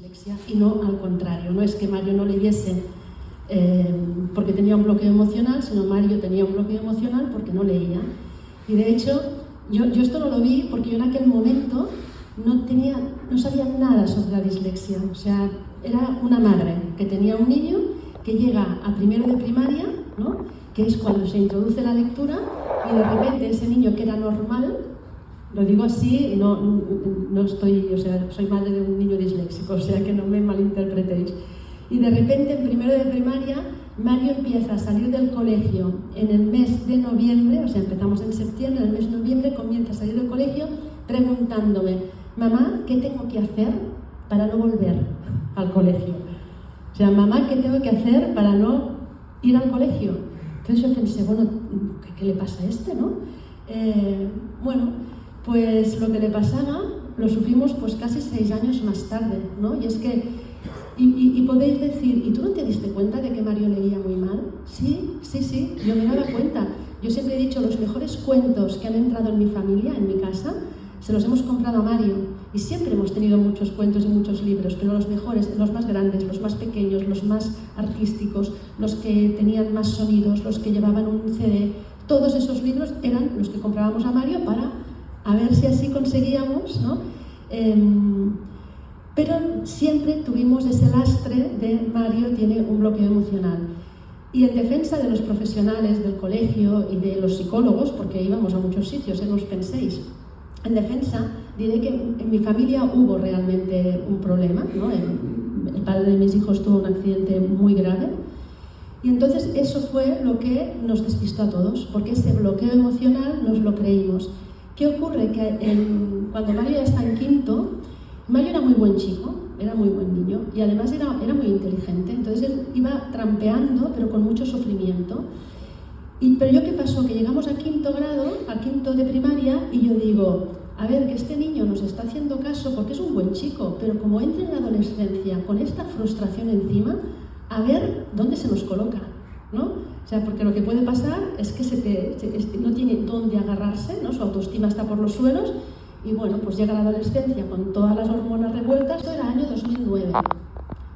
dislexia y no al contrario. No es que Mario no leyese porque tenía un bloqueo emocional, sino Mario tenía un bloqueo emocional porque no leía. Y de hecho, yo esto no lo vi porque yo en aquel momento no sabía nada sobre la dislexia. O sea, era una madre que tenía un niño que llega a primero de primaria, ¿no? Que es cuando se introduce la lectura, y de repente ese niño que era normal, lo digo así, no estoy, o sea, soy madre de un niño disléxico, o sea que no me malinterpretéis. Y de repente en primero de primaria, Mario empieza a salir del colegio en el mes de noviembre, o sea, empezamos en septiembre, en el mes de noviembre comienza a salir del colegio preguntándome: mamá, ¿qué tengo que hacer para no volver al colegio? O sea, mamá, ¿qué tengo que hacer para no ir al colegio? Entonces yo pensé, bueno, ¿qué le pasa a este, no? Bueno, pues lo que le pasaba lo supimos pues casi 6 años más tarde, ¿no? Y es que, y podéis decir, ¿y tú no te diste cuenta de que Mario leía muy mal? Sí, yo me daba cuenta. Yo siempre he dicho, los mejores cuentos que han entrado en mi familia, en mi casa, se los hemos comprado a Mario. Y siempre hemos tenido muchos cuentos y muchos libros, pero los mejores, los más grandes, los más pequeños, los más artísticos, los que tenían más sonidos, los que llevaban un CD, todos esos libros eran los que comprábamos a Mario para a ver si así conseguíamos, ¿no? Pero siempre tuvimos ese lastre de Mario tiene un bloqueo emocional. Y en defensa de los profesionales del colegio y de los psicólogos, porque íbamos a muchos sitios, no os penséis, en defensa diré que en mi familia hubo realmente un problema, ¿no? El padre de mis hijos tuvo un accidente muy grave, y entonces eso fue lo que nos despistó a todos, porque ese bloqueo emocional nos lo creímos. ¿Qué ocurre? Que cuando Mario ya está en quinto, Mario era muy buen chico, era muy buen niño, y además era muy inteligente, entonces él iba trampeando, pero con mucho sufrimiento. Pero yo, ¿qué pasó? Que llegamos a quinto grado, a quinto de primaria, y yo digo, a ver, que este niño nos está haciendo caso porque es un buen chico, pero como entra en la adolescencia con esta frustración encima, a ver dónde se nos coloca, ¿no? O sea, porque lo que puede pasar es que no tiene dónde agarrarse, ¿no? Su autoestima está por los suelos, y bueno, pues llega la adolescencia con todas las hormonas revueltas. Esto era año 2009.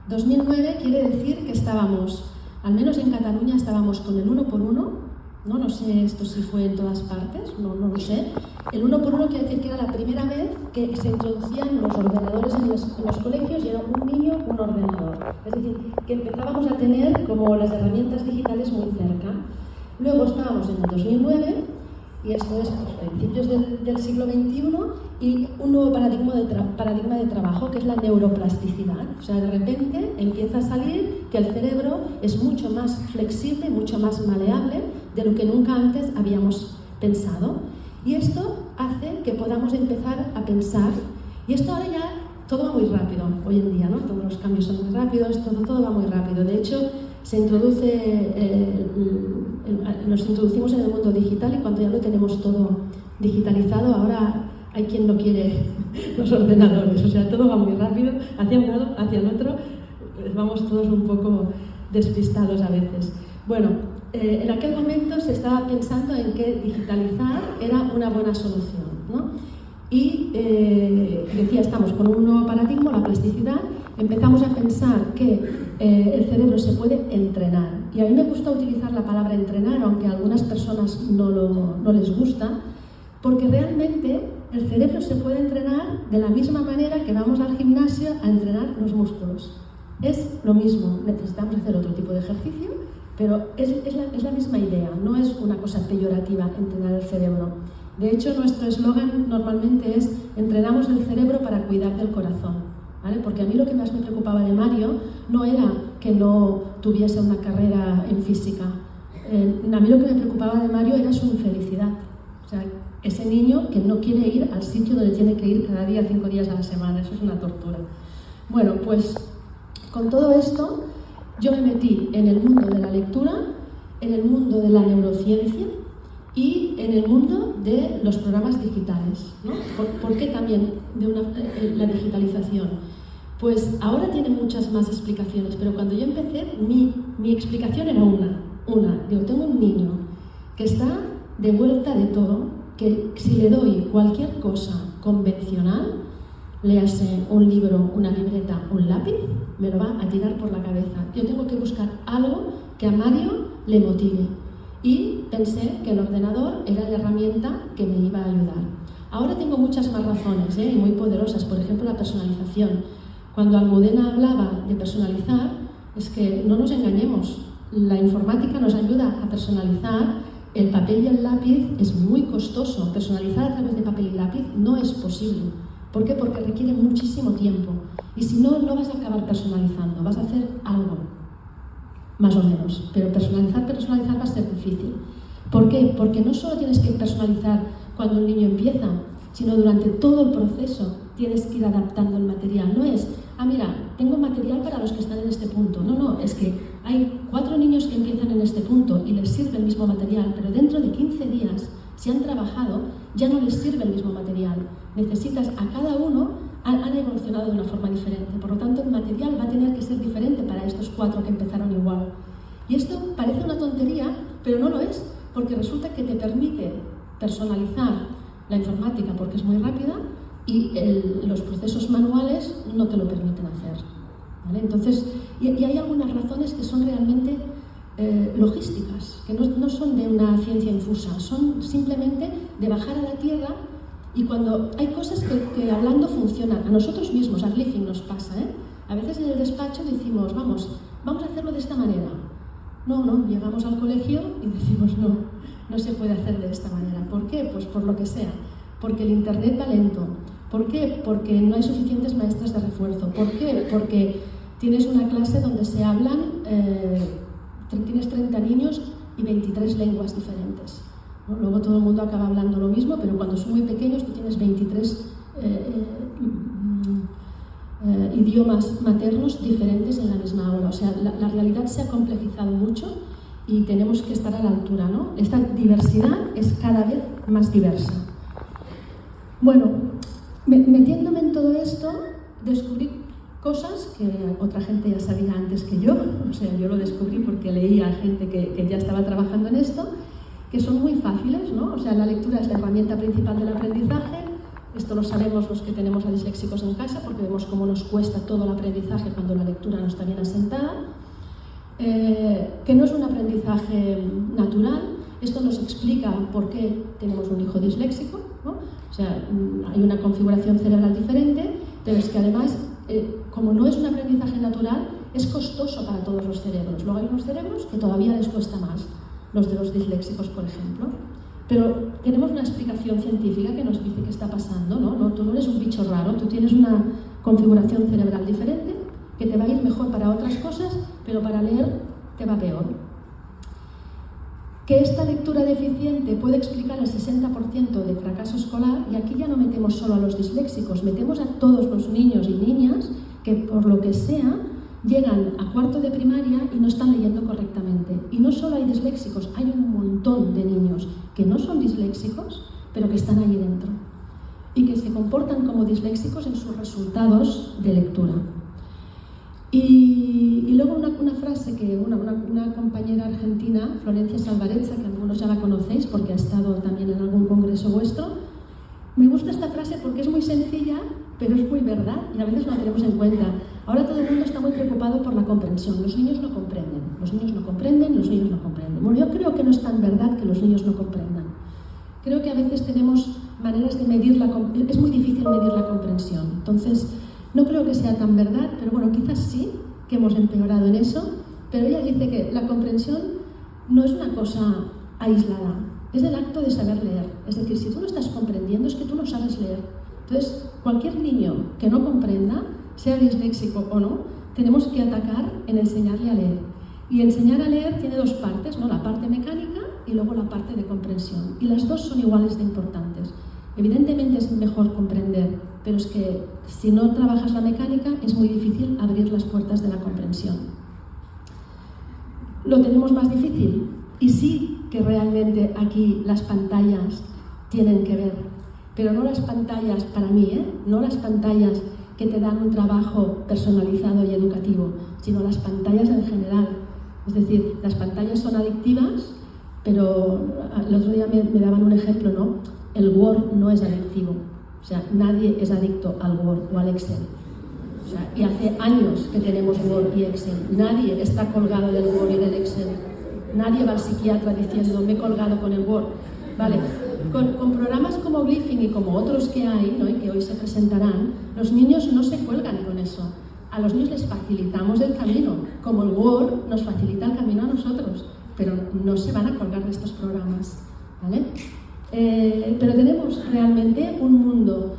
2009 quiere decir que estábamos, al menos en Cataluña, estábamos con el 1 por 1. No sé esto si fue en todas partes, no lo sé. El 1 por 1 quiere decir que era la primera vez que se introducían los ordenadores en los colegios, y era un niño, un ordenador. Es decir, que empezábamos a tener como las herramientas digitales muy cerca. Luego estábamos en el 2009, y esto es pues, principios del siglo XXI, y un nuevo paradigma de trabajo, que es la neuroplasticidad. O sea, de repente empieza a salir que el cerebro es mucho más flexible, mucho más maleable de lo que nunca antes habíamos pensado. Y esto hace que podamos empezar a pensar, y esto ahora ya todo va muy rápido hoy en día, ¿no? Todos los cambios son muy rápidos, todo va muy rápido. De hecho, nos introducimos en el mundo digital, y cuando ya lo tenemos todo digitalizado, ahora hay quien no quiere los ordenadores. O sea, todo va muy rápido, hacia un lado, hacia el otro, vamos todos un poco despistados a veces. Bueno, en aquel momento se estaba pensando en que digitalizar era una buena solución, ¿no? Y decía, estamos con un nuevo paradigma, la plasticidad. Empezamos a pensar que el cerebro se puede entrenar. Y a mí me gusta utilizar la palabra entrenar, aunque a algunas personas no les gusta, porque realmente el cerebro se puede entrenar de la misma manera que vamos al gimnasio a entrenar los músculos. Es lo mismo, necesitamos hacer otro tipo de ejercicio, pero es la misma idea, no es una cosa peyorativa entrenar el cerebro. De hecho, nuestro eslogan normalmente es: entrenamos el cerebro para cuidar del corazón. ¿Vale? Porque a mí lo que más me preocupaba de Mario no era que no tuviese una carrera en física. A mí lo que me preocupaba de Mario era su infelicidad. O sea, ese niño que no quiere ir al sitio donde tiene que ir cada día, 5 días a la semana. Eso es una tortura. Bueno, pues con todo esto yo me metí en el mundo de la lectura, en el mundo de la neurociencia y en el mundo de los programas digitales, ¿no? ¿Por qué también la digitalización? Pues ahora tiene muchas más explicaciones, pero cuando yo empecé, mi explicación era una. Digo, tengo un niño que está de vuelta de todo, que si le doy cualquier cosa convencional, léase un libro, una libreta, un lápiz, me lo va a tirar por la cabeza. Yo tengo que buscar algo que a Mario le motive. Y pensé que el ordenador era la herramienta que me iba a ayudar. Ahora tengo muchas más razones, y muy poderosas. Por ejemplo, la personalización. Cuando Almudena hablaba de personalizar, es que no nos engañemos. La informática nos ayuda a personalizar. El papel y el lápiz es muy costoso. Personalizar a través de papel y lápiz no es posible. ¿Por qué? Porque requiere muchísimo tiempo. Y si no, no vas a acabar personalizando, vas a hacer algo, más o menos. Pero personalizar va a ser difícil. ¿Por qué? Porque no solo tienes que personalizar cuando el niño empieza, sino durante todo el proceso tienes que ir adaptando el material. No es, mira, tengo material para los que están en este punto. No, es que hay 4 niños que empiezan en este punto y les sirve el mismo material, pero dentro de 15 días, si han trabajado, ya no les sirve el mismo material. Necesitas a cada uno, han evolucionado de una forma diferente. Por lo tanto, el material va a tener que ser diferente para estos 4 que empezaron igual. Y esto parece una tontería, pero no lo es, porque resulta que te permite personalizar la informática porque es muy rápida y los procesos manuales no te lo permiten hacer. ¿Vale? Entonces, y hay algunas razones que son realmente logísticas, que no son de una ciencia infusa, son simplemente de bajar a la tierra. Y cuando hay cosas que hablando funcionan, a nosotros mismos, a Glyphing nos pasa, a veces en el despacho decimos, vamos a hacerlo de esta manera. No, llegamos al colegio y decimos no se puede hacer de esta manera. ¿Por qué? Pues por lo que sea. Porque el internet va lento. ¿Por qué? Porque no hay suficientes maestras de refuerzo. ¿Por qué? Porque tienes una clase donde se hablan, tienes 30 niños y 23 lenguas diferentes. ¿No? Luego todo el mundo acaba hablando lo mismo, pero cuando son muy pequeños tú tienes 23 idiomas maternos diferentes en la misma aula. O sea, la realidad se ha complejizado mucho y tenemos que estar a la altura, ¿no? Esta diversidad es cada vez más diversa. Bueno, metiéndome en todo esto, descubrí cosas que otra gente ya sabía antes que yo. O sea, yo lo descubrí porque leía a gente que ya estaba trabajando en esto, que son muy fáciles, ¿no? O sea, la lectura es la herramienta principal del aprendizaje. Esto lo sabemos los que tenemos a disléxicos en casa, porque vemos cómo nos cuesta todo el aprendizaje cuando la lectura no está bien asentada. Que no es un aprendizaje natural. Esto nos explica por qué tenemos un hijo disléxico, ¿no? O sea, hay una configuración cerebral diferente, pero es que además, como no es un aprendizaje natural, es costoso para todos los cerebros. Luego hay unos cerebros que todavía les cuesta más, los de los disléxicos, por ejemplo. Pero tenemos una explicación científica que nos dice qué está pasando, ¿no? Tú no eres un bicho raro, tú tienes una configuración cerebral diferente que te va a ir mejor para otras cosas, pero para leer te va peor. Que esta lectura deficiente puede explicar el 60% de fracaso escolar, y aquí ya no metemos solo a los disléxicos, metemos a todos los niños y niñas que por lo que sea llegan a cuarto de primaria y no están leyendo correctamente. Y no solo hay disléxicos, hay un montón de niños que no son disléxicos, pero que están ahí dentro y que se comportan como disléxicos en sus resultados de lectura. Y luego una frase que una compañera argentina, Florencia Salvarezza, que algunos ya la conocéis porque ha estado también en algún congreso vuestro, me gusta esta frase porque es muy sencilla, pero es muy verdad y a veces no la tenemos en cuenta. Ahora todo el mundo está muy preocupado por la comprensión. Los niños no comprenden, los niños no comprenden, los niños no comprenden. Bueno, yo creo que no es tan verdad que los niños no comprendan. Creo que a veces tenemos maneras de medir es muy difícil medir la comprensión. Entonces, no creo que sea tan verdad, pero bueno, quizás sí, que hemos empeorado en eso, pero ella dice que la comprensión no es una cosa aislada, es el acto de saber leer. Es decir, si tú no estás comprendiendo, es que tú no sabes leer. Entonces, cualquier niño que no comprenda, sea disléxico o no, tenemos que atacar en enseñarle a leer. Y enseñar a leer tiene dos partes, ¿no? La parte mecánica y luego la parte de comprensión. Y las dos son iguales de importantes. Evidentemente es mejor comprender, pero es que si no trabajas la mecánica es muy difícil abrir las puertas de la comprensión. Lo tenemos más difícil y sí que realmente aquí las pantallas tienen que ver, pero no las pantallas para mí, no las pantallas que te dan un trabajo personalizado y educativo, sino las pantallas en general. Es decir, las pantallas son adictivas, pero el otro día me daban un ejemplo, ¿no? El Word no es adictivo, O sea, nadie es adicto al Word o al Excel. O sea, y hace años que tenemos Word y Excel. Nadie está colgado del Word y del Excel. Nadie va al psiquiatra diciendo, me he colgado con el Word. Vale. Con programas como Glyphing y como otros que hay, ¿no? Y que hoy se presentarán, los niños no se cuelgan con eso. A los niños les facilitamos el camino, como el Word nos facilita el camino a nosotros, pero no se van a colgar de estos programas, ¿vale? Pero tenemos realmente un mundo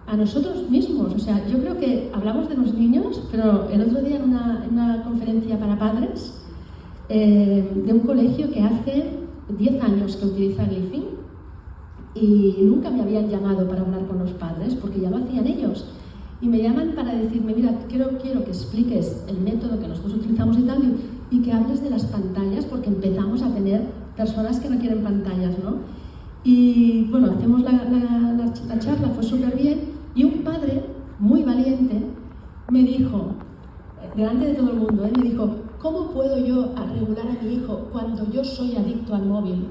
a nosotros mismos. O sea, yo creo que hablamos de los niños, pero el otro día en una conferencia para padres de un colegio que hace 10 años que utiliza Glyphing, y nunca me habían llamado para hablar con los padres, porque ya lo hacían ellos. Y me llaman para decirme, mira, quiero que expliques el método que nosotros utilizamos y tal, y que hables de las pantallas, porque empezamos a tener personas que no quieren pantallas, ¿no? Y bueno, hacemos la charla, fue súper bien, y un padre muy valiente me dijo, delante de todo el mundo, me dijo, ¿cómo puedo yo regular a mi hijo cuando yo soy adicto al móvil?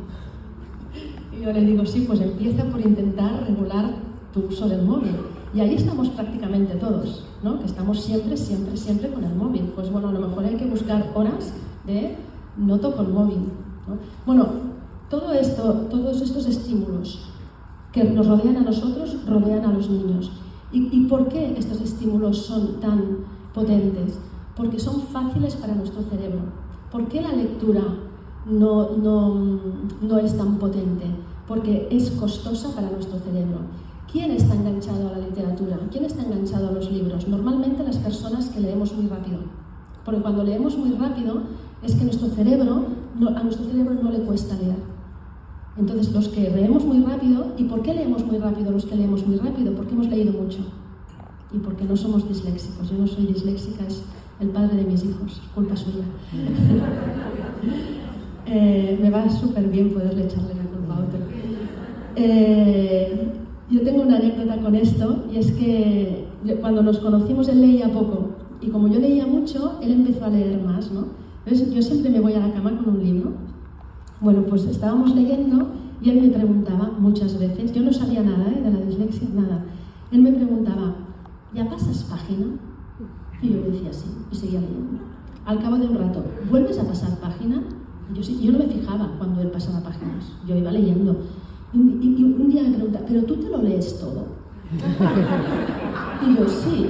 Y yo le digo, sí, pues empieza por intentar regular tu uso del móvil. Y ahí estamos prácticamente todos, ¿no? Que estamos siempre con el móvil. Pues bueno, a lo mejor hay que buscar horas de no toco el móvil, ¿no? Bueno, todo esto, todos estos estímulos que nos rodean a nosotros, rodean a los niños. ¿Y por qué estos estímulos son tan potentes? Porque son fáciles para nuestro cerebro. ¿Por qué la lectura no es tan potente? Porque es costosa para nuestro cerebro. ¿Quién está enganchado a la literatura? ¿Quién está enganchado a los libros? Normalmente las personas que leemos muy rápido. Porque cuando leemos muy rápido es que a nuestro cerebro no le cuesta leer. Entonces los que leemos muy rápido, ¿y por qué leemos muy rápido los que leemos muy rápido? Porque hemos leído mucho. Y porque no somos disléxicos. Yo no soy disléxica, es el padre de mis hijos, culpa suya. Me va súper bien poderle echarle la culpa a otro. Yo tengo una anécdota con esto, y es que cuando nos conocimos él leía poco, y como yo leía mucho, él empezó a leer más, ¿no? Entonces yo siempre me voy a la cama con un libro. Bueno, pues estábamos leyendo y él me preguntaba muchas veces, yo no sabía nada de la dislexia, nada. Él me preguntaba, ¿ya pasas página? Y yo decía sí, y seguía leyendo. Al cabo de un rato, ¿vuelves a pasar página? Yo no me fijaba cuando él pasaba páginas, yo iba leyendo. Y un día me pregunta, ¿pero tú te lo lees todo? Y yo, sí.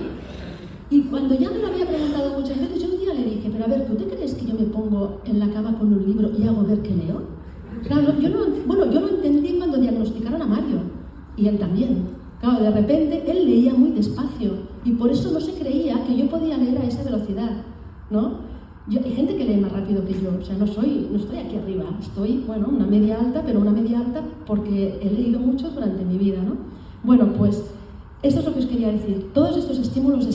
Y cuando ya me lo había preguntado muchas veces, yo un día le dije, pero a ver, ¿tú te crees que yo me pongo en la cama con un libro y hago ver que leo? Claro, yo lo entendí cuando diagnosticaron a Mario, y él también. Claro, de repente él leía muy despacio, y por eso no se creía que yo podía leer a esa velocidad, ¿no? Hay gente que lee más rápido que yo, o sea, no estoy aquí arriba, estoy, bueno, una media alta, pero una media alta porque he leído mucho durante mi vida, ¿no? Bueno, pues esto es lo que os quería decir. Todos estos estímulos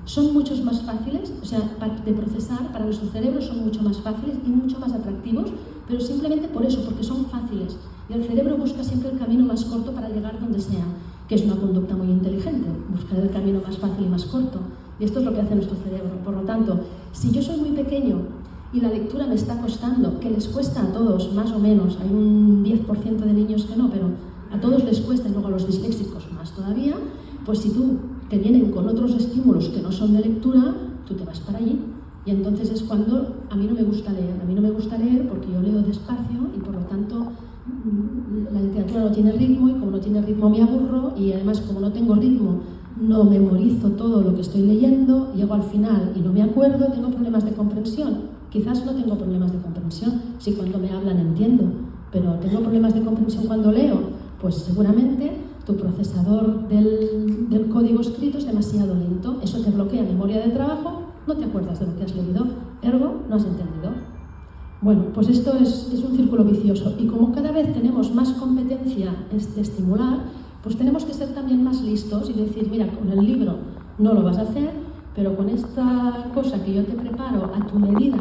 son muchos más fáciles, o sea, de procesar para nuestro cerebro, son mucho más fáciles y mucho más atractivos, pero simplemente por eso, porque son fáciles. Y el cerebro busca siempre el camino más corto para llegar donde sea, que es una conducta muy inteligente, buscar el camino más fácil y más corto. Y esto es lo que hace nuestro cerebro. Por lo tanto, si yo soy muy pequeño y la lectura me está costando, que les cuesta a todos, más o menos, hay un 10% de niños que no, pero a todos les cuesta, y luego a los disléxicos más todavía, pues si tú te vienen con otros estímulos que no son de lectura, tú te vas para allí. Y entonces es cuando a mí no me gusta leer. A mí no me gusta leer porque yo leo despacio y por lo tanto la literatura no tiene ritmo, y como no tiene ritmo me aburro, y además como no tengo ritmo no memorizo todo lo que estoy leyendo, llego al final y no me acuerdo, tengo problemas de comprensión. Quizás no tengo problemas de comprensión si cuando me hablan entiendo, pero tengo problemas de comprensión cuando leo, pues seguramente tu procesador del código escrito es demasiado lento, eso te bloquea memoria de trabajo, no te acuerdas de lo que has leído, ergo no has entendido. Bueno, pues esto es un círculo vicioso, y como cada vez tenemos más competencia de estimular, pues tenemos que ser también más listos y decir, mira, con el libro no lo vas a hacer, pero con esta cosa que yo te preparo a tu medida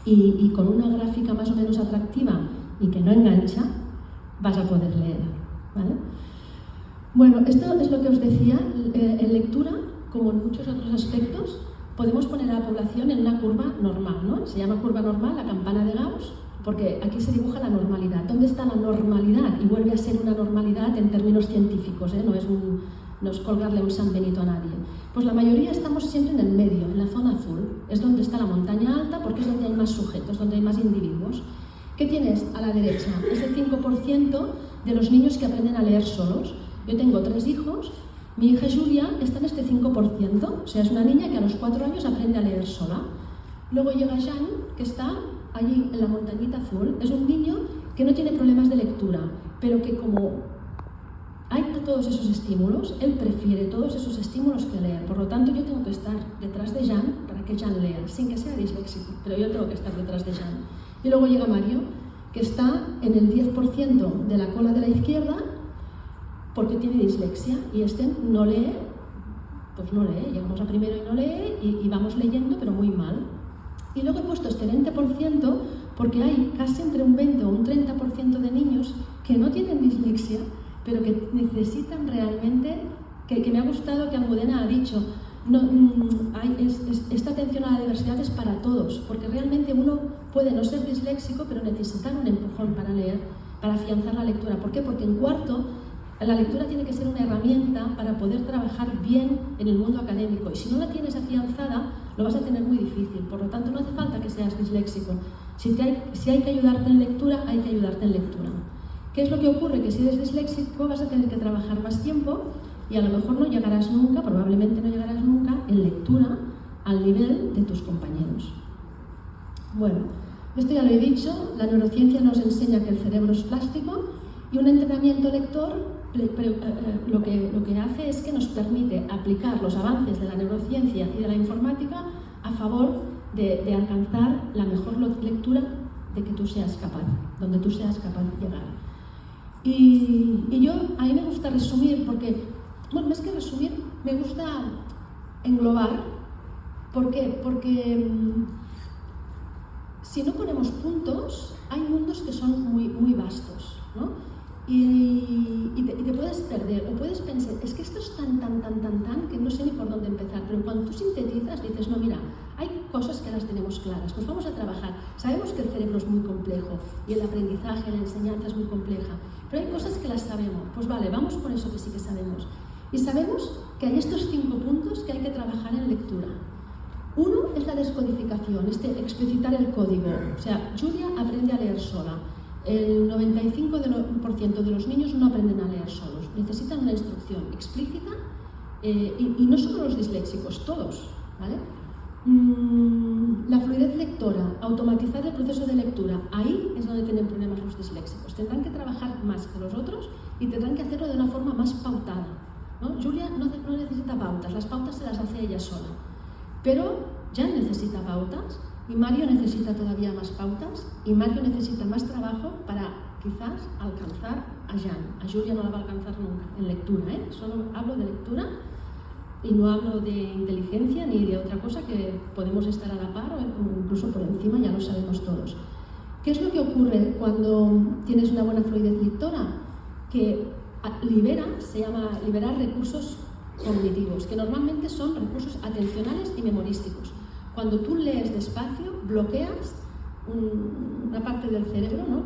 y con una gráfica más o menos atractiva y que no engancha, vas a poder leer, ¿vale? Bueno, esto es lo que os decía, en lectura, como en muchos otros aspectos, podemos poner a la población en una curva normal, ¿no? Se llama curva normal, la campana de Gauss, porque aquí se dibuja la normalidad. ¿Dónde está la normalidad? Y vuelve a ser una normalidad en términos científicos, no es colgarle un San Benito a nadie. Pues la mayoría estamos siempre en el medio, en la zona azul. Es donde está la montaña alta porque es donde hay más sujetos, donde hay más individuos. ¿Qué tienes a la derecha? Ese 5% de los niños que aprenden a leer solos. Yo tengo 3 hijos, mi hija Julia está en este 5%, o sea, es una niña que a los 4 años aprende a leer sola. Luego llega Jan, que está allí en la montañita azul. Es un niño que no tiene problemas de lectura, pero que como hay todos esos estímulos, él prefiere todos esos estímulos que leer. Por lo tanto, yo tengo que estar detrás de Jan para que Jan lea, sin que sea disléxico, pero yo tengo que estar detrás de Jan. Y luego llega Mario, que está en el 10% de la cola de la izquierda porque tiene dislexia y este no lee, pues no lee. Llegamos a primero y no lee y vamos leyendo, pero muy mal. Y luego he puesto este 20% porque hay casi entre un 20 o un 30% de niños que no tienen dislexia, pero que necesitan realmente, que me ha gustado que Almudena ha dicho, esta atención a la diversidad es para todos, porque realmente uno puede no ser disléxico, pero necesitar un empujón para leer, para afianzar la lectura. ¿Por qué? Porque en cuarto, la lectura tiene que ser una herramienta para poder trabajar bien en el mundo académico, y si no la tienes afianzada, lo vas a tener muy difícil. Por lo tanto, no hace falta que seas disléxico. Si hay que ayudarte en lectura, hay que ayudarte en lectura. ¿Qué es lo que ocurre? Que si eres disléxico vas a tener que trabajar más tiempo y a lo mejor no llegarás nunca, probablemente no llegarás nunca en lectura al nivel de tus compañeros. Bueno, esto ya lo he dicho, la neurociencia nos enseña que el cerebro es plástico y un entrenamiento lector lo que hace es que nos permite aplicar los avances de la neurociencia y de la informática a favor de alcanzar la mejor lectura de que tú seas capaz, donde tú seas capaz de llegar. Y yo, a mí me gusta resumir porque, bueno, más que resumir, me gusta englobar. ¿Por qué? Porque si no ponemos puntos, hay mundos que son muy vastos, ¿no? Y te puedes perder, o puedes pensar, es que esto es tan, que no sé ni por dónde empezar, pero cuando tú sintetizas dices, no, mira, hay cosas que las tenemos claras, pues vamos a trabajar. Sabemos que el cerebro es muy complejo y el aprendizaje, la enseñanza es muy compleja, pero hay cosas que las sabemos. Pues vale, vamos con eso que sí que sabemos. Y sabemos que hay estos 5 puntos que hay que trabajar en lectura. Uno es la descodificación, explicitar el código. O sea, Julia aprende a leer sola. El 95% de los niños no aprenden a leer solos. Necesitan una instrucción explícita y no solo los disléxicos, todos, ¿vale? La fluidez lectora, automatizar el proceso de lectura, ahí es donde tienen problemas los disléxicos. Tendrán que trabajar más que los otros y tendrán que hacerlo de una forma más pautada, ¿no? Julia no necesita pautas, las pautas se las hace ella sola, pero Jan necesita pautas y Mario necesita todavía más pautas y Mario necesita más trabajo para quizás alcanzar a Jan. A Julia no la va a alcanzar nunca en lectura, Solo hablo de lectura y no hablo de inteligencia ni de otra cosa que podemos estar a la par o incluso por encima, ya lo sabemos todos. ¿Qué es lo que ocurre cuando tienes una buena fluidez lectora? Que se llama liberar recursos cognitivos, que normalmente son recursos atencionales y memorísticos. Cuando tú lees despacio, bloqueas una parte del cerebro, ¿no?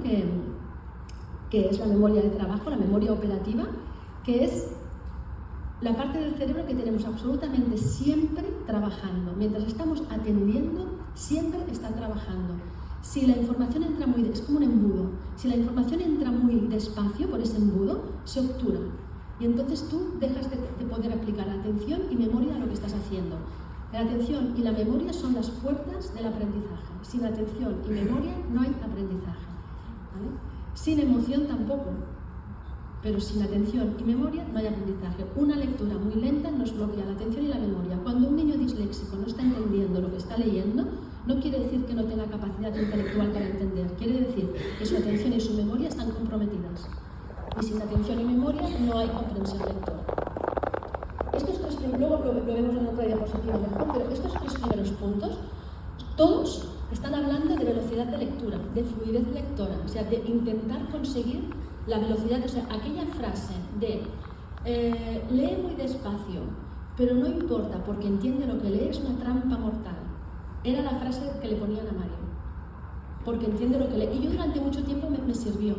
que es la memoria de trabajo, la memoria operativa, que es la parte del cerebro que tenemos absolutamente siempre trabajando. Mientras estamos atendiendo, siempre está trabajando. Si la información entra es como un embudo, si la información entra muy despacio por ese embudo, se obtura. Y entonces tú dejas de poder aplicar atención y memoria a lo que estás haciendo. La atención y la memoria son las puertas del aprendizaje. Sin atención y memoria no hay aprendizaje, ¿vale? Sin emoción tampoco, pero sin atención y memoria no hay aprendizaje. Una lectura muy lenta nos bloquea la atención y la memoria. Cuando un niño disléxico no está entendiendo lo que está leyendo, no quiere decir que no tenga capacidad intelectual para entender, quiere decir que su atención y su memoria están comprometidas. Y sin atención y memoria no hay comprensión lectora. Luego lo vemos en otra diapositiva mejor, pero estos 3 primeros puntos, todos están hablando de velocidad de lectura, de fluidez lectora, o sea, de intentar conseguir la velocidad, o sea, aquella frase de lee muy despacio, pero no importa porque entiende lo que lee, es una trampa mortal. Era la frase que le ponían a Mario. porque entiende lo que lee. Y yo durante mucho tiempo me sirvió,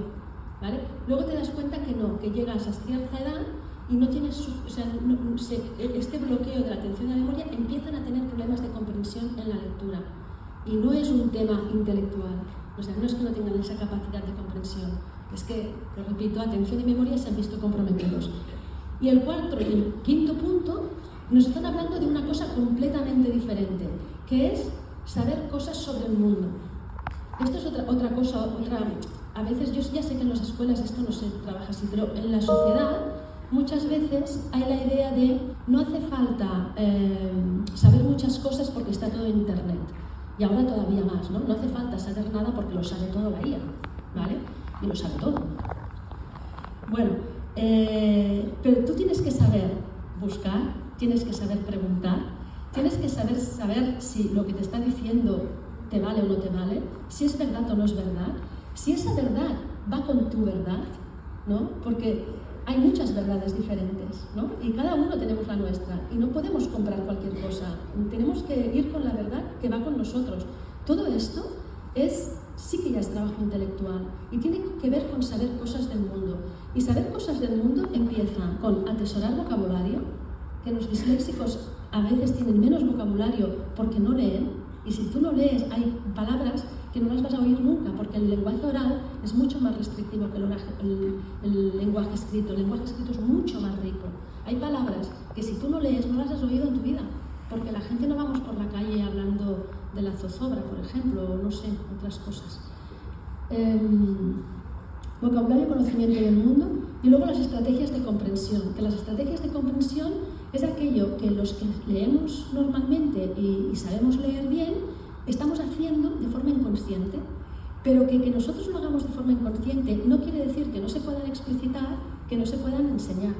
¿vale? Luego te das cuenta que no, que llegas a cierta edad y no tienes, este bloqueo de la atención y la memoria, empiezan a tener problemas de comprensión en la lectura. Y no es un tema intelectual, o sea, no es que no tengan esa capacidad de comprensión, es que, lo repito, atención y memoria se han visto comprometidos. Y el cuarto y el quinto punto nos están hablando de una cosa completamente diferente, que es saber cosas sobre el mundo. Esto es otra cosa, a veces yo ya sé que en las escuelas esto no se trabaja así, pero en la sociedad muchas veces hay la idea de no hace falta saber muchas cosas porque está todo en internet. Y ahora todavía más, ¿no? No hace falta saber nada porque lo sabe todo la IA, ¿vale? Y lo sabe todo. Bueno, pero tú tienes que saber buscar, tienes que saber preguntar, tienes que saber si lo que te está diciendo te vale o no te vale, si es verdad o no es verdad, si esa verdad va con tu verdad, ¿no? Porque hay muchas verdades diferentes, ¿no? Y cada uno tenemos la nuestra y no podemos comprar cualquier cosa, tenemos que ir con la verdad que va con nosotros. Todo esto sí que ya es trabajo intelectual y tiene que ver con saber cosas del mundo. Y saber cosas del mundo empieza con atesorar vocabulario, que los disléxicos a veces tienen menos vocabulario porque no leen, y si tú no lees hay palabras que no las vas a oír nunca, porque el lenguaje oral es mucho más restrictivo que el lenguaje escrito. El lenguaje escrito es mucho más rico. Hay palabras que si tú no lees no las has oído en tu vida, porque la gente no vamos por la calle hablando de la zozobra, por ejemplo, o no sé, otras cosas. Vocabulario, conocimiento del mundo, y luego las estrategias de comprensión, que las estrategias de comprensión es aquello que los que leemos normalmente y sabemos leer bien, estamos haciendo de forma inconsciente, pero que nosotros lo hagamos de forma inconsciente no quiere decir que no se puedan explicitar, que no se puedan enseñar.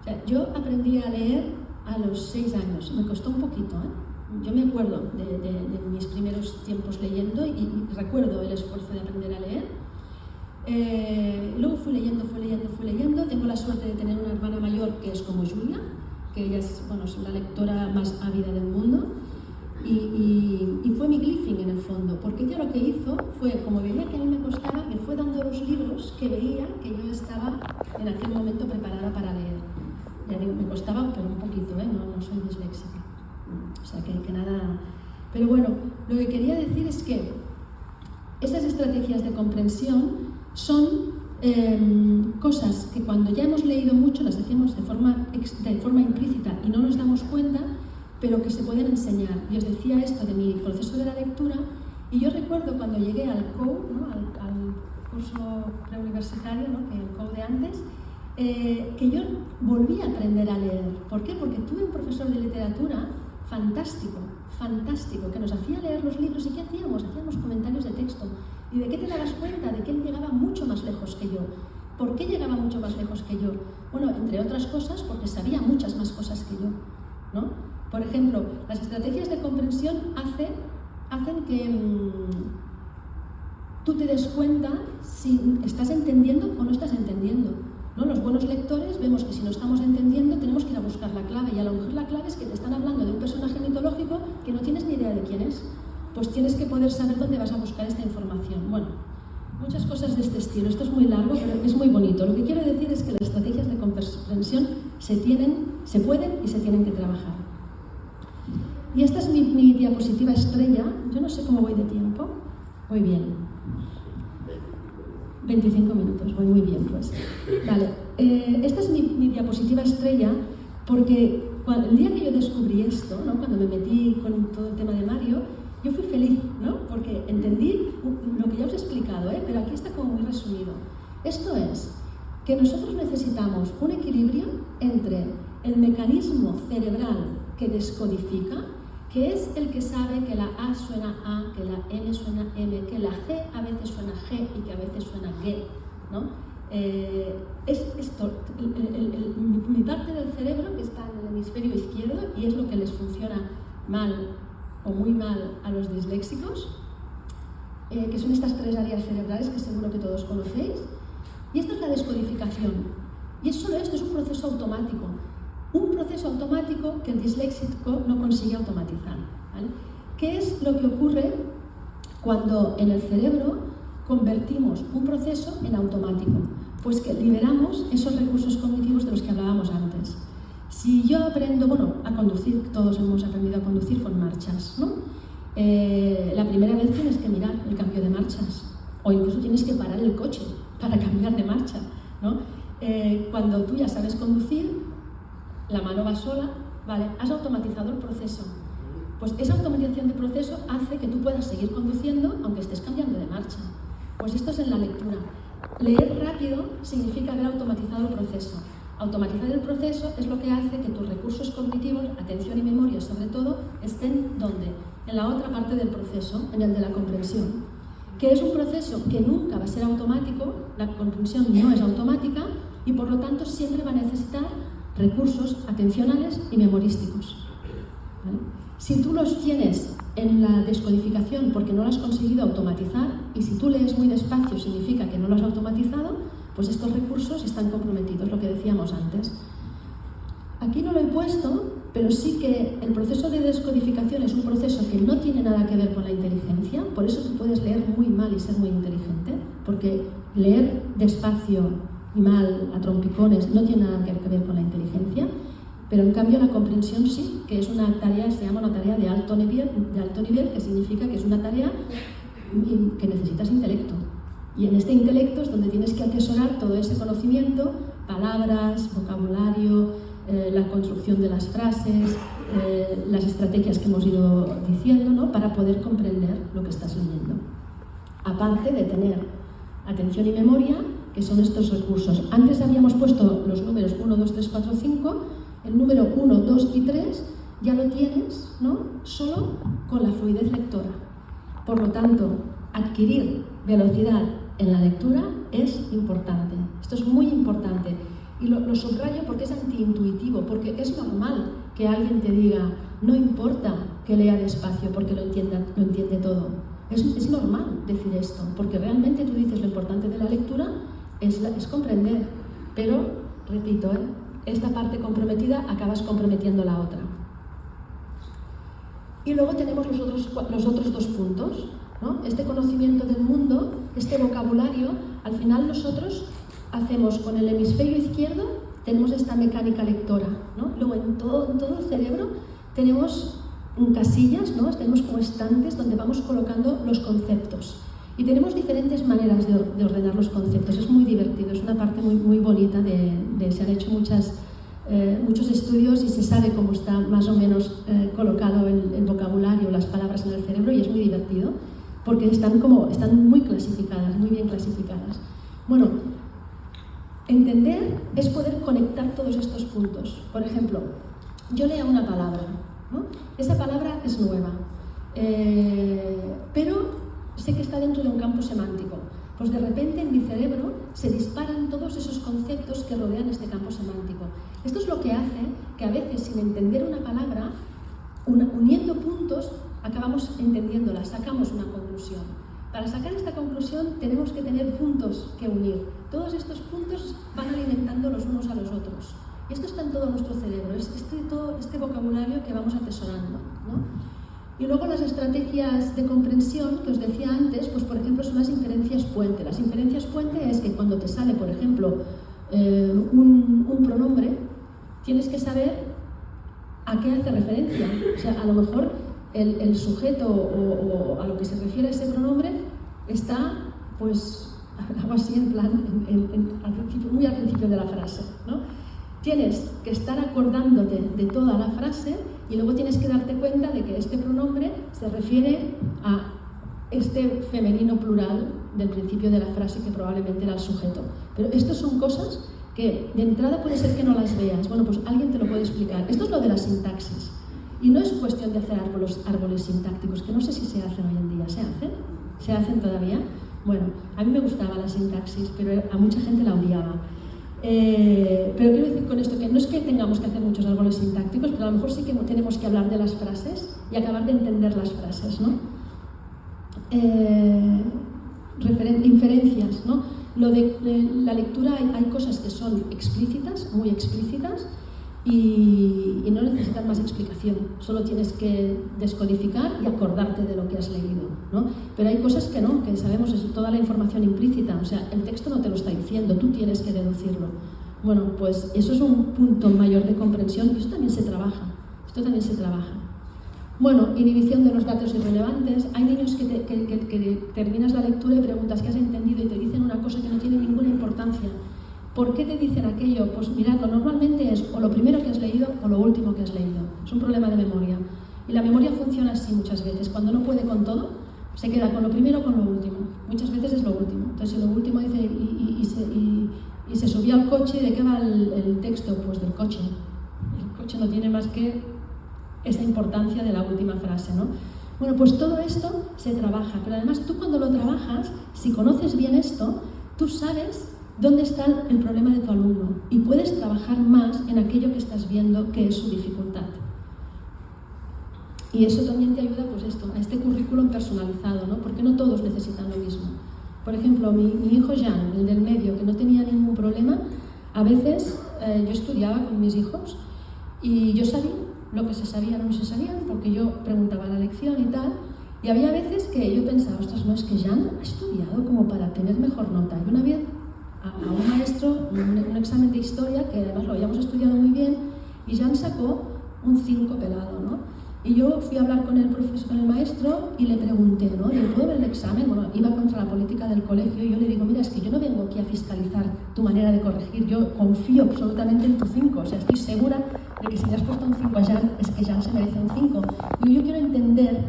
O sea, yo aprendí a leer a los 6 años, me costó un poquito, ¿eh? Yo me acuerdo de mis primeros tiempos leyendo y recuerdo el esfuerzo de aprender a leer. Luego fui leyendo, tengo la suerte de tener una hermana mayor que es como Julia, que ella es, bueno, es la lectora más ávida del mundo. Y fue mi Glyphing en el fondo, porque ella lo que hizo fue, como veía que a mí me costaba, me fue dando los libros que veía que yo estaba en aquel momento preparada para leer. Ya digo, me costaba, pero un poquito, no soy disléxica. O sea que nada. Pero bueno, lo que quería decir es que esas estrategias de comprensión son cosas que cuando ya hemos leído mucho las hacemos de forma implícita y no nos damos cuenta, pero que se pueden enseñar. Y os decía esto de mi proceso de la lectura, y yo recuerdo cuando llegué al COU, ¿no? al curso preuniversitario, ¿no? Que el COU de antes, que yo volví a aprender a leer. ¿Por qué? Porque tuve un profesor de literatura fantástico, que nos hacía leer los libros. ¿Y qué hacíamos? Hacíamos comentarios de texto. ¿Y de qué te dabas cuenta? De que él llegaba mucho más lejos que yo. ¿Por qué llegaba mucho más lejos que yo? Bueno, entre otras cosas, porque sabía muchas más cosas que yo, ¿no? Por ejemplo, las estrategias de comprensión hacen que tú te des cuenta si estás entendiendo o no estás entendiendo, ¿no? Los buenos lectores vemos que si no estamos entendiendo tenemos que ir a buscar la clave, y a lo mejor la clave es que te están hablando de un personaje mitológico que no tienes ni idea de quién es. Pues tienes que poder saber dónde vas a buscar esta información. Bueno, muchas cosas de este estilo. Esto es muy largo, pero es muy bonito. Lo que quiero decir es que las estrategias de comprensión se pueden y se tienen que trabajar. Y esta es mi diapositiva estrella. Yo no sé cómo voy de tiempo. Voy bien. 25 minutos, voy muy bien, pues. Vale. Esta es mi diapositiva estrella porque el día que yo descubrí esto, ¿no? Cuando me metí con todo el tema de Mario, yo fui feliz, ¿no? Porque entendí lo que ya os he explicado, pero aquí está como muy resumido. Esto es que nosotros necesitamos un equilibrio entre el mecanismo cerebral que descodifica, que es el que sabe que la A suena A, que la M suena M, que la G a veces suena G y que a veces suena G, ¿no? Es esto, mi parte del cerebro que está en el hemisferio izquierdo, y es lo que les funciona mal o muy mal a los disléxicos, que son estas 3 áreas cerebrales que seguro que todos conocéis. Y esta es la descodificación. Y es solo esto, es un proceso automático. Un proceso automático que el disléxico no consigue automatizar, ¿vale? ¿Qué es lo que ocurre Cuando en el cerebro convertimos un proceso en automático, pues que liberamos esos recursos cognitivos de los que hablábamos antes. Si yo aprendo, a conducir, todos hemos aprendido a conducir con marchas, ¿no? La primera vez tienes que mirar el cambio de marchas, o incluso tienes que parar el coche para cambiar de marcha, ¿no? Cuando tú ya sabes conducir, la mano va sola, ¿vale? Has automatizado el proceso. Pues esa automatización de proceso hace que tú puedas seguir conduciendo aunque estés cambiando de marcha. Pues esto es en la lectura. Leer rápido significa haber automatizado el proceso. Automatizar el proceso es lo que hace que tus recursos cognitivos, atención y memoria sobre todo, estén ¿dónde? En la otra parte del proceso, en el de la comprensión. Que es un proceso que nunca va a ser automático, la comprensión no es automática y por lo tanto siempre va a necesitar recursos atencionales y memorísticos. ¿Vale? Si tú los tienes en la descodificación porque no lo has conseguido automatizar, y si tú lees muy despacio significa que no lo has automatizado, pues estos recursos están comprometidos, lo que decíamos antes. Aquí no lo he puesto, pero sí que el proceso de descodificación es un proceso que no tiene nada que ver con la inteligencia, por eso tú puedes leer muy mal y ser muy inteligente, porque leer despacio y mal, a trompicones, no tiene nada que ver con la inteligencia. Pero en cambio la comprensión sí, que es una tarea, se llama una tarea de alto nivel, que significa que es una tarea que necesitas intelecto. Y en este intelecto es donde tienes que atesorar todo ese conocimiento, palabras, vocabulario, la construcción de las frases, las estrategias que hemos ido diciendo, ¿no? Para poder comprender lo que estás leyendo. Aparte de tener atención y memoria, que son estos recursos. Antes habíamos puesto los números 1, 2, 3, 4, 5, el número 1, 2 y 3 ya lo tienes, ¿no? Solo con la fluidez lectora. Por lo tanto, adquirir velocidad en la lectura es importante. Esto es muy importante. Y lo subrayo porque es antiintuitivo, porque es normal que alguien te diga, no importa que lea despacio porque lo entiende todo. Es normal decir esto, porque realmente tú dices lo importante de la lectura es comprender, pero, repito, esta parte comprometida acabas comprometiendo la otra. Y luego tenemos los otros dos puntos, ¿no? Este conocimiento del mundo, este vocabulario, al final nosotros hacemos con el hemisferio izquierdo, tenemos esta mecánica lectora, ¿no? Luego en todo el cerebro tenemos casillas, ¿no? Tenemos como estantes donde vamos colocando los conceptos. Y tenemos diferentes maneras de ordenar los conceptos. Es muy divertido, es una parte muy, muy bonita se han hecho muchos estudios y se sabe cómo está más o menos colocado el vocabulario, las palabras en el cerebro, y es muy divertido porque están muy clasificadas, muy bien clasificadas. Bueno, entender es poder conectar todos estos puntos. Por ejemplo, yo leo una palabra, ¿no? Esa palabra es nueva, pero sé que está dentro de un campo semántico. Pues de repente en mi cerebro se disparan todos esos conceptos que rodean este campo semántico. Esto es lo que hace que a veces, sin entender una palabra, uniendo puntos, acabamos entendiéndola, sacamos una conclusión. Para sacar esta conclusión tenemos que tener puntos que unir. Todos estos puntos van alimentando los unos a los otros. Y esto está en todo nuestro cerebro, es todo este vocabulario que vamos atesorando, ¿no? Y luego las estrategias de comprensión que os decía antes, pues por ejemplo son las inferencias puente. Las inferencias puente es que cuando te sale, por ejemplo, un pronombre, tienes que saber a qué hace referencia. O sea, a lo mejor el sujeto o a lo que se refiere ese pronombre está, pues, algo así en plan, muy al principio de la frase, ¿no? Tienes que estar acordándote de toda la frase y luego tienes que darte cuenta de que este pronombre se refiere a este femenino plural del principio de la frase que probablemente era el sujeto. Pero estas son cosas que de entrada puede ser que no las veas. Bueno, pues alguien te lo puede explicar. Esto es lo de la sintaxis. Y no es cuestión de hacer árboles sintácticos, que no sé si se hacen hoy en día. ¿Se hacen? ¿Se hacen todavía? Bueno, a mí me gustaba la sintaxis, pero a mucha gente la odiaba. Pero quiero decir con esto que no es que tengamos que hacer muchos árboles sintácticos, pero a lo mejor sí que tenemos que hablar de las frases y acabar de entender las frases, ¿no? Inferencias, ¿no? Lo de la lectura hay cosas que son explícitas, muy explícitas, y no necesitas más explicación, solo tienes que descodificar y acordarte de lo que has leído, ¿no? Pero hay cosas que no, que sabemos, es toda la información implícita, o sea, el texto no te lo está diciendo, tú tienes que deducirlo. Bueno, pues eso es un punto mayor de comprensión y esto también se trabaja, Bueno, inhibición de los datos irrelevantes. Hay niños que terminas la lectura y preguntas qué has entendido y te dicen una cosa que no tiene ninguna importancia. ¿Por qué te dicen aquello? Pues miradlo, normalmente es o lo primero que has leído o lo último que has leído. Es un problema de memoria. Y la memoria funciona así muchas veces. Cuando no puede con todo, se queda con lo primero o con lo último. Muchas veces es lo último. Entonces, si lo último dice y se subió al coche, ¿de qué va el texto? Pues del coche. El coche no tiene más que esa importancia de la última frase, ¿no? Bueno, pues todo esto se trabaja, pero además tú cuando lo trabajas, si conoces bien esto, tú sabes dónde está el problema de tu alumno y puedes trabajar más en aquello que estás viendo que es su dificultad. Y eso también te ayuda, pues esto, a este currículum personalizado, ¿no? Porque no todos necesitan lo mismo. Por ejemplo, mi hijo Jean, el del medio, que no tenía ningún problema, a veces yo estudiaba con mis hijos y yo sabía lo que se sabía no se sabían, porque yo preguntaba la lección y tal, y había veces que yo pensaba, ostras, no, es que Jean ha estudiado como para tener mejor nota. Y una vez a un maestro, un examen de historia, que además lo habíamos estudiado muy bien, y Jean sacó un 5 pelado, ¿no? Y yo fui a hablar con el profesor, con el maestro, y le pregunté, ¿no? ¿Le puedo ver el examen? Bueno, iba contra la política del colegio, y yo le digo, mira, es que yo no vengo aquí a fiscalizar tu manera de corregir, yo confío absolutamente en tu 5, o sea, estoy segura de que si le has puesto un 5 a Jean, es que Jean se merece un 5. Y yo quiero entender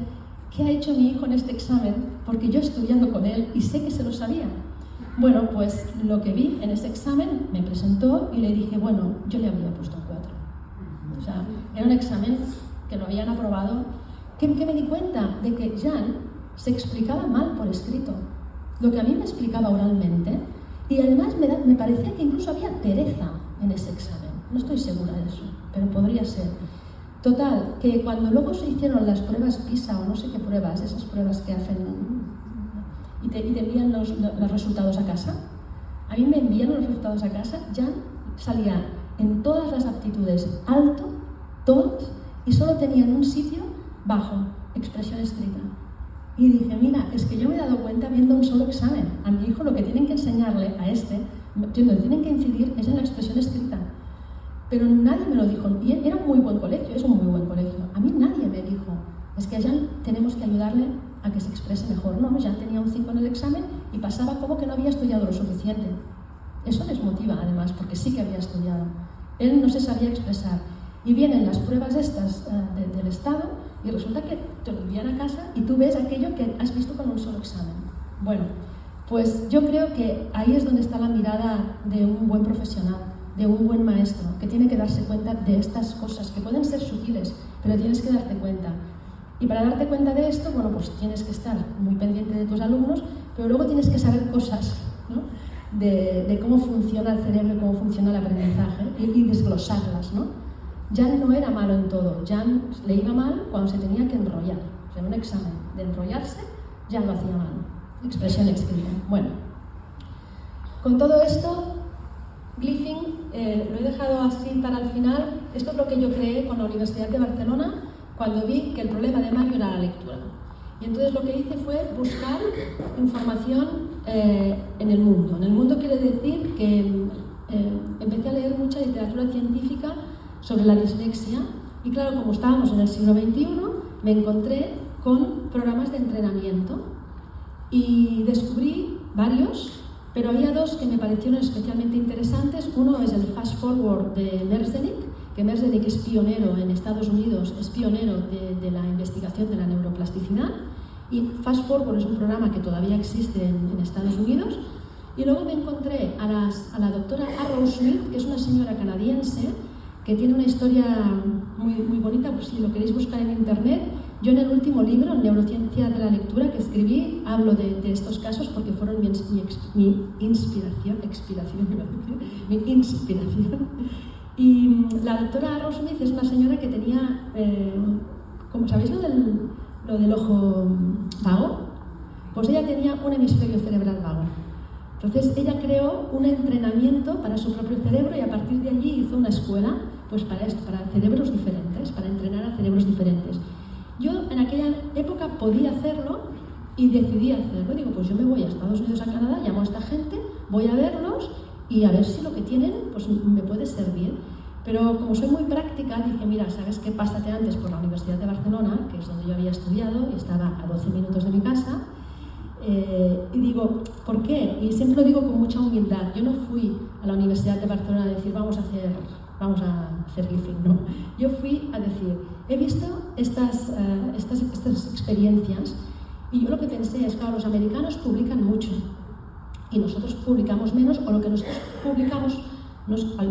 qué ha hecho mi hijo en este examen, porque yo estudiando con él, y sé que se lo sabía. Bueno, pues lo que vi en ese examen, me presentó y le dije, bueno, yo le habría puesto un 4. O sea, era un examen que lo habían aprobado, que me di cuenta de que Jean se explicaba mal por escrito, lo que a mí me explicaba oralmente, y además me parecía que incluso había pereza en ese examen. No estoy segura de eso, pero podría ser. Total, que cuando luego se hicieron las pruebas PISA o no sé qué pruebas, esas pruebas que hacen y te envían los resultados a casa, a mí me envían los resultados a casa, Jean salía en todas las aptitudes alto, todos, y solo tenían un sitio bajo, expresión escrita. Y dije, mira, es que yo me he dado cuenta viendo un solo examen. A mi hijo lo que tienen que enseñarle a lo que tienen que incidir es en la expresión escrita. Pero nadie me lo dijo. Y era un muy buen colegio, es un muy buen colegio. A mí nadie me dijo, es que a Jean tenemos que ayudarle a que se exprese mejor. No, Jean tenía un 5 en el examen y pasaba como que no había estudiado lo suficiente. Eso les motiva, además, porque sí que había estudiado. Él no se sabía expresar. Y vienen las pruebas estas del Estado y resulta que te lo envían a casa y tú ves aquello que has visto con un solo examen. Bueno, pues yo creo que ahí es donde está la mirada de un buen profesional, de un buen maestro, que tiene que darse cuenta de estas cosas, que pueden ser sutiles, pero tienes que darte cuenta. Y para darte cuenta de esto, bueno, pues tienes que estar muy pendiente de tus alumnos, pero luego tienes que saber cosas, ¿no? de cómo funciona el cerebro, cómo funciona el aprendizaje y desglosarlas, ¿no? Jean no era malo en todo, Jean le iba mal cuando se tenía que enrollar. O sea, en un examen de enrollarse, Jean lo hacía mal. Expresión escrita. Bueno, con todo esto, Glyphing lo he dejado así para el final. Esto es lo que yo creé con la Universidad de Barcelona cuando vi que el problema de Mario era la lectura. Y entonces lo que hice fue buscar información en el mundo. En el mundo quiere decir que empecé a leer mucha literatura científica sobre la dislexia y claro, como estábamos en el siglo XXI, me encontré con programas de entrenamiento y descubrí varios, pero había dos que me parecieron especialmente interesantes. Uno es el Fast Forward de Merzenich, que Merzenich es pionero en Estados Unidos, es pionero de la investigación de la neuroplasticidad, y Fast Forward es un programa que todavía existe en Estados Unidos. Y luego me encontré a la doctora Arrowsmith, que es una señora canadiense que tiene una historia muy, muy bonita, pues si lo queréis buscar en internet. Yo en el último libro, Neurociencia de la Lectura, que escribí, hablo de estos casos porque fueron mi inspiración. Y la doctora Arrowsmith es una señora que tenía, como sabéis lo del ojo vago, pues ella tenía un hemisferio cerebral vago. Entonces ella creó un entrenamiento para su propio cerebro y a partir de allí hizo una escuela pues para esto, para cerebros diferentes, para entrenar a cerebros diferentes. Yo en aquella época podía hacerlo y decidí hacerlo. Digo, pues yo me voy a Estados Unidos, a Canadá, llamo a esta gente, voy a verlos y a ver si lo que tienen pues me puede servir. Pero como soy muy práctica, dije, mira, ¿sabes qué? Pásate antes por la Universidad de Barcelona, que es donde yo había estudiado y estaba a 12 minutos de mi casa. Y digo, ¿por qué? Y siempre lo digo con mucha humildad. Yo no fui a la Universidad de Barcelona a decir, vamos a hacer lifting, no. Yo fui a decir, he visto estas experiencias y yo lo que pensé es, claro, los americanos publican mucho y nosotros publicamos menos, o lo que nosotros publicamos,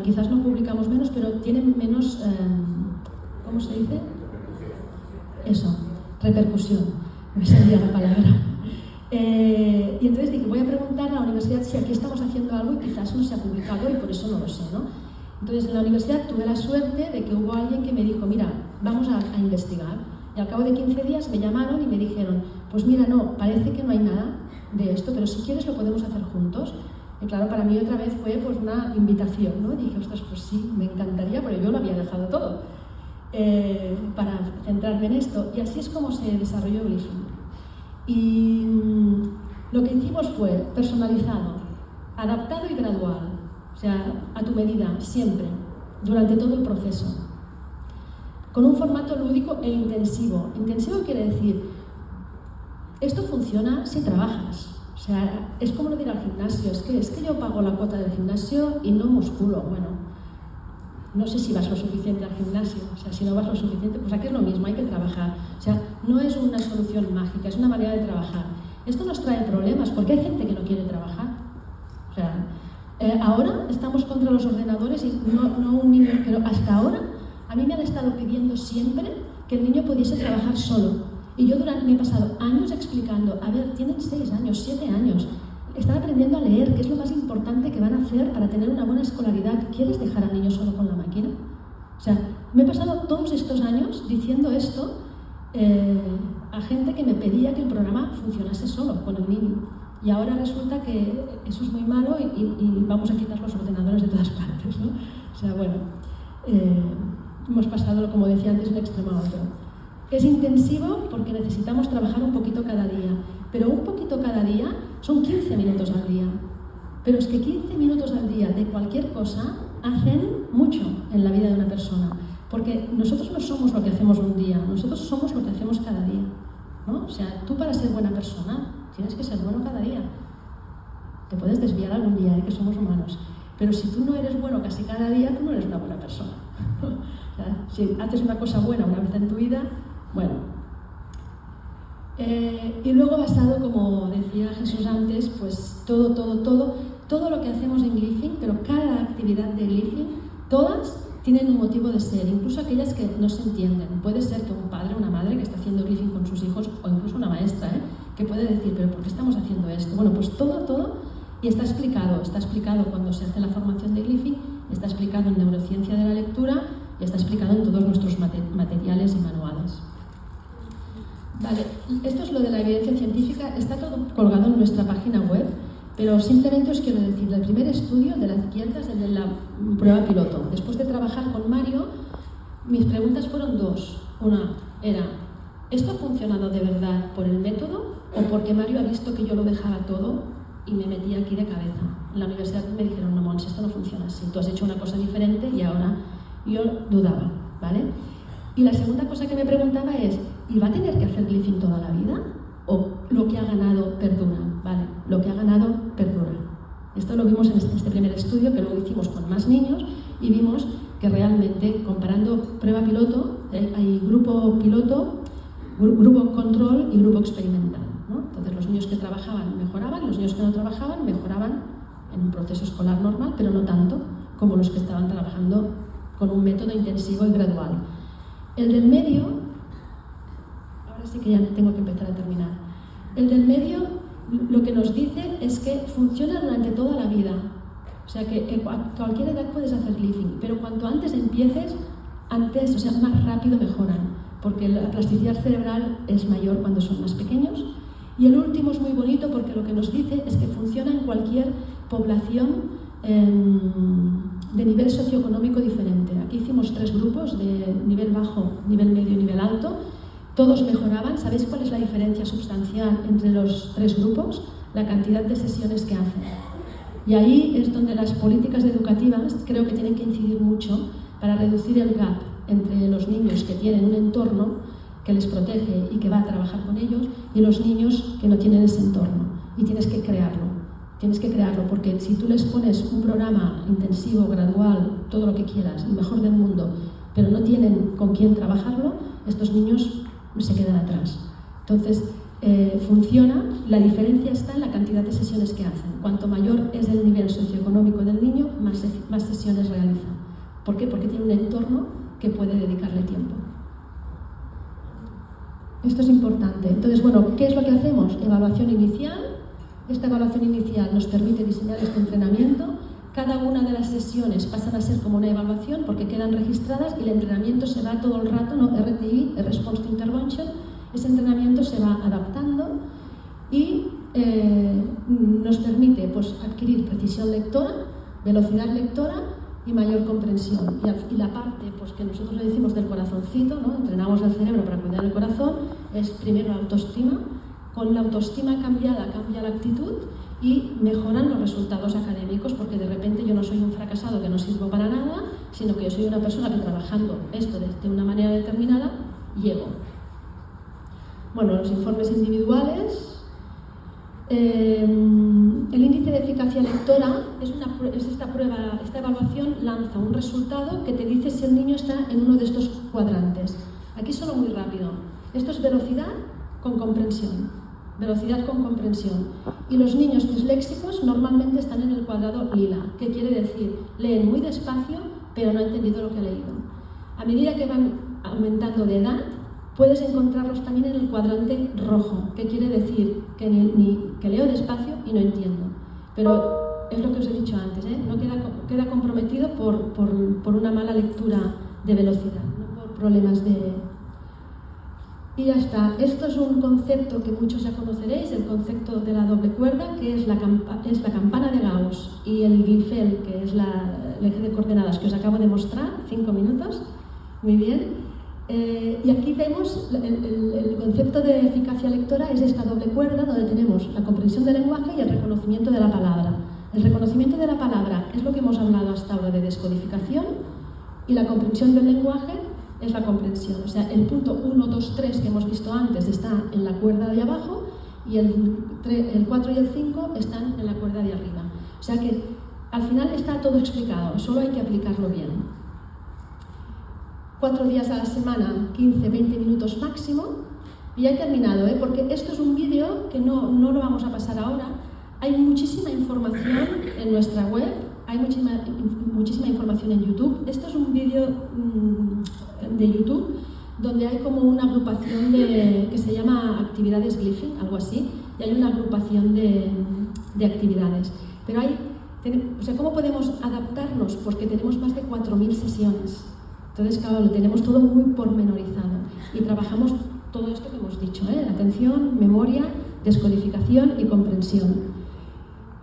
quizás no publicamos menos, pero tienen menos, ¿cómo se dice? Eso, repercusión, me salía la palabra. Y entonces dije, voy a preguntar a la universidad si aquí estamos haciendo algo y quizás no se ha publicado y por eso no lo sé, ¿no? Entonces en la universidad tuve la suerte de que hubo alguien que me dijo, mira, vamos a investigar. Y al cabo de 15 días me llamaron y me dijeron, pues mira, no, parece que no hay nada de esto, pero si quieres lo podemos hacer juntos. Y claro, para mí otra vez fue pues una invitación, ¿no? Y dije, ostras, pues sí, me encantaría, porque yo lo había dejado todo para centrarme en esto. Y así es como se desarrolló Glyphing. Y lo que hicimos fue personalizado, adaptado y gradual, o sea, a tu medida, siempre, durante todo el proceso, con un formato lúdico e intensivo. Intensivo quiere decir, esto funciona si trabajas, o sea, es como lo de ir al gimnasio, es que yo pago la cuota del gimnasio y no musculo, bueno, no sé si vas lo suficiente al gimnasio, o sea, si no vas lo suficiente, pues aquí es lo mismo, hay que trabajar. O sea, no es una solución mágica, es una manera de trabajar. Esto nos trae problemas, porque hay gente que no quiere trabajar. O sea, ahora estamos contra los ordenadores y no un niño, pero hasta ahora a mí me han estado pidiendo siempre que el niño pudiese trabajar solo. Y yo me he pasado años explicando, a ver, tienen 6 años, 7 años, están aprendiendo a leer, que es lo más importante que van a hacer para tener una buena escolaridad. ¿Quieres dejar al niño solo con la máquina? O sea, me he pasado todos estos años diciendo esto a gente que me pedía que el programa funcionase solo con el niño. Y ahora resulta que eso es muy malo y vamos a quitar los ordenadores de todas partes, ¿no? O sea, bueno, hemos pasado, como decía antes, de un extremo a otro. Es intensivo porque necesitamos trabajar un poquito cada día, pero un poquito cada día son 15 minutos al día. Pero es que 15 minutos al día de cualquier cosa hacen mucho en la vida de una persona, porque nosotros no somos lo que hacemos un día, nosotros somos lo que hacemos cada día, ¿no? O sea, tú para ser buena persona tienes que ser bueno cada día. Te puedes desviar algún día, que somos humanos, pero si tú no eres bueno casi cada día, tú no eres una buena persona. O sea, si haces una cosa buena una vez en tu vida, bueno. Y luego basado, como decía Jesús antes, pues todo lo que hacemos en Glyphing, pero cada actividad de Glyphing, todas tienen un motivo de ser, incluso aquellas que no se entienden. Puede ser que un padre o una madre que está haciendo Glyphing con sus hijos, o incluso una maestra, que puede decir, pero ¿por qué estamos haciendo esto? Bueno, pues todo, y está explicado cuando se hace la formación de Glyphing, está explicado en neurociencia de la lectura y está explicado en todos nuestros materiales y manuales. Vale, esto es lo de la evidencia científica, está todo colgado en nuestra página web, pero simplemente os quiero decir, el primer estudio, el de la izquierda, es el de la prueba piloto. Después de trabajar con Mario, mis preguntas fueron dos. Una era, ¿esto ha funcionado de verdad por el método o porque Mario ha visto que yo lo dejaba todo y me metí aquí de cabeza? En la universidad me dijeron, no, Mons, esto no funciona así, tú has hecho una cosa diferente y ahora yo dudaba, ¿vale? Y la segunda cosa que me preguntaba es, ¿y va a tener que hacer Glyphing toda la vida? ¿O lo que ha ganado perdura? Vale, lo que ha ganado perdura. Esto lo vimos en este primer estudio, que luego hicimos con más niños, y vimos que realmente, comparando prueba piloto, hay grupo piloto, grupo control y grupo experimental, ¿no? Entonces los niños que trabajaban mejoraban, los niños que no trabajaban mejoraban en un proceso escolar normal, pero no tanto como los que estaban trabajando con un método intensivo y gradual. El del medio, ahora sí que ya tengo que empezar a terminar. El del medio lo que nos dice es que funciona durante toda la vida. O sea que a cualquier edad puedes hacer Glyphing, pero cuanto antes empieces, antes, o sea, más rápido mejoran, porque la plasticidad cerebral es mayor cuando son más pequeños Y el último es muy bonito porque lo que nos dice es que funciona en cualquier población de nivel socioeconómico diferente. Aquí hicimos 3 grupos de nivel bajo, nivel medio y nivel alto. Todos mejoraban. ¿Sabéis cuál es la diferencia sustancial entre los 3 grupos? La cantidad de sesiones que hacen. Y ahí es donde las políticas educativas creo que tienen que incidir mucho para reducir el gap entre los niños que tienen un entorno que les protege y que va a trabajar con ellos y los niños que no tienen ese entorno. Y tienes que crearlo. Tienes que crearlo, porque si tú les pones un programa intensivo, gradual, todo lo que quieras, el mejor del mundo, pero no tienen con quién trabajarlo, estos niños se quedan atrás. Entonces, funciona, la diferencia está en la cantidad de sesiones que hacen. Cuanto mayor es el nivel socioeconómico del niño, más sesiones realiza. ¿Por qué? Porque tiene un entorno que puede dedicarle tiempo. Esto es importante. Entonces, bueno, ¿qué es lo que hacemos? Evaluación inicial. Esta evaluación inicial nos permite diseñar este entrenamiento. Cada una de las sesiones pasan a ser como una evaluación porque quedan registradas y el entrenamiento se va todo el rato, ¿no? RTI, Response to Intervention. Ese entrenamiento se va adaptando y nos permite pues, adquirir precisión lectora, velocidad lectora y mayor comprensión. Y la parte pues, que nosotros le decimos del corazoncito, ¿no? Entrenamos el cerebro para cuidar el corazón, es primero la autoestima. Con la autoestima cambiada cambia la actitud y mejoran los resultados académicos, porque de repente yo no soy un fracasado que no sirvo para nada, sino que yo soy una persona que trabajando esto de una manera determinada llego. Bueno, los informes individuales. El índice de eficacia lectora es esta evaluación lanza un resultado que te dice si el niño está en uno de estos cuadrantes. Aquí solo muy rápido. Esto es velocidad con comprensión. Velocidad con comprensión. Y los niños disléxicos normalmente están en el cuadrado lila. ¿Qué quiere decir? Leen muy despacio, pero no han entendido lo que ha leído. A medida que van aumentando de edad, puedes encontrarlos también en el cuadrante rojo. ¿Qué quiere decir? Que leo despacio y no entiendo. Pero es lo que os he dicho antes, ¿eh? No queda comprometido por una mala lectura de velocidad, no por problemas de... Y ya está. Esto es un concepto que muchos ya conoceréis, el concepto de la doble cuerda, que es la campana de Gauss, y el glifel, que es el eje de coordenadas que os acabo de mostrar, 5 minutos. Muy bien. Y aquí vemos el concepto de eficacia lectora, es esta doble cuerda donde tenemos la comprensión del lenguaje y el reconocimiento de la palabra. El reconocimiento de la palabra es lo que hemos hablado hasta ahora de descodificación, y la comprensión del lenguaje es la comprensión. O sea, el punto 1, 2, 3 que hemos visto antes está en la cuerda de abajo y el 4 y el 5 están en la cuerda de arriba. O sea que al final está todo explicado, solo hay que aplicarlo bien. 4 días a la semana, 15, 20 minutos máximo. Y ya he terminado, porque esto es un vídeo que no lo vamos a pasar ahora. Hay muchísima información en nuestra web, hay muchísima información en YouTube. Esto es un vídeo de YouTube donde hay como una agrupación que se llama actividades Glyphing, algo así, y hay una agrupación de actividades. Pero ¿cómo podemos adaptarnos? Porque tenemos más de 4.000 sesiones. Entonces, claro, lo tenemos todo muy pormenorizado y trabajamos todo esto que hemos dicho, atención, memoria, descodificación y comprensión.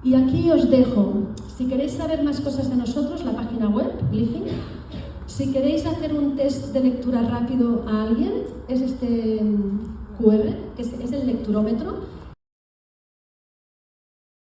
Y aquí os dejo, si queréis saber más cosas de nosotros, la página web, Glyphing. Si queréis hacer un test de lectura rápido a alguien, es este QR, que es el lecturómetro.